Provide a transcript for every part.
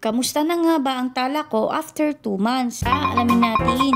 Kamusta na nga ba ang tala ko after 2 months? Alamin natin.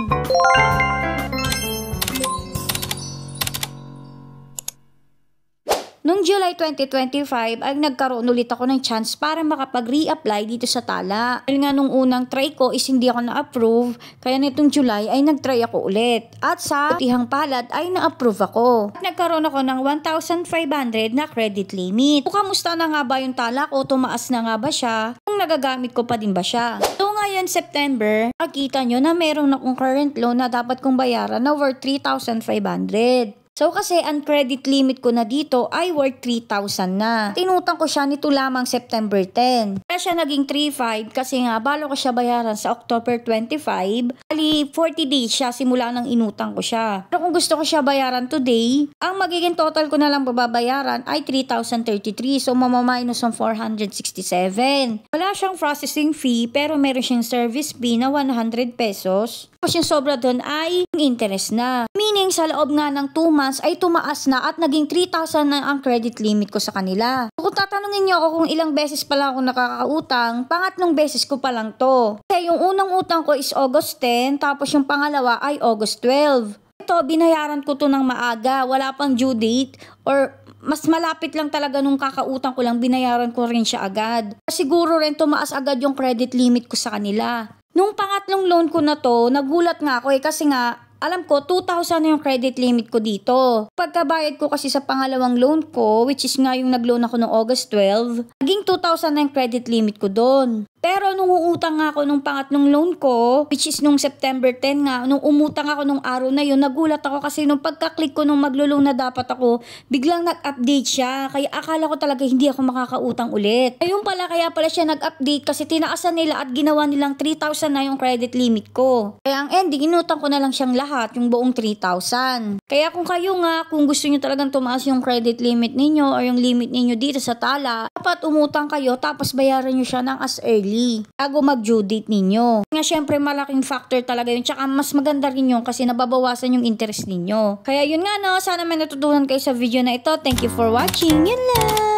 Noong July 2025 ay nagkaroon ulit ako ng chance para makapag-reapply dito sa tala. Dahil nga nung unang try ko is hindi ako na-approve, kaya nitong July ay nag-try ako ulit. At sa butihang palad ay na-approve ako. At nagkaroon ako ng 1,500 na credit limit. Kung kamusta na nga ba yung tala ko, tumaas na nga ba siya, kung nagagamit ko pa din ba siya. So ngayon September, makita nyo na meron akong current loan na dapat kong bayaran na worth 3,500. So kasi ang credit limit ko na dito ay worth 3,000 na. Tinutang ko siya nito lamang September 10. Kaya siya naging 3,500 kasi nga balo ko siya bayaran sa October 25. Bali 40 days siya simula nang inutang ko siya. Pero kung gusto ko siya bayaran today, ang magiging total ko na lang babayaran ay 3,033. So mamaminus ng 467. Wala siyang processing fee pero meron siyang service fee na 100 pesos. Tapos yung sobra doon ay interest na. Meaning sa loob nga ng 2 months ay tumaas na at naging 3,000 na ang credit limit ko sa kanila. So, kung tatanungin niyo ako kung ilang beses pa lang ako nakakautang, pangatlong beses ko pa lang to. Kasi yung unang utang ko is August 10, tapos yung pangalawa ay August 12. Ito, binayaran ko to ng maaga, wala pang due date or mas malapit lang talaga nung kakautang ko lang, binayaran ko rin siya agad. Siguro rin tumaas agad yung credit limit ko sa kanila. Nung pangatlong loan ko na to, nagulat nga ako kasi nga, alam ko, 2,000 na yung credit limit ko dito. Pagkabayad ko kasi sa pangalawang loan ko, which is nga yung nag-loan ako noong August 12, naging 2,000 na yung credit limit ko doon. Pero nung uutang nga ako nung pangatlong loan ko, which is nung September 10 nga, nung umutang ako nung araw na yun, nagulat ako kasi nung pagka-click ko nung maglo-loan na dapat ako, biglang nag-update siya. Kaya akala ko talaga hindi ako makakautang ulit. Ayun pala, kaya pala siya nag-update kasi tinaasan nila at ginawa nilang 3,000 na yung credit limit ko. Kaya ang ending, inutang ko na lang siyang lahat, yung buong 3,000. Kaya kung kayo nga, kung gusto nyo talagang tumaas yung credit limit ninyo or yung limit ninyo dito sa tala, dapat umutang kayo tapos bayaran nyo siya ng as early bago mag-due date ninyo. Nga syempre malaking factor talaga yun. Tsaka mas maganda rin yun kasi nababawasan yung interest ninyo. Kaya yun nga no, sana may natutunan kayo sa video na ito. Thank you for watching. Yun lang!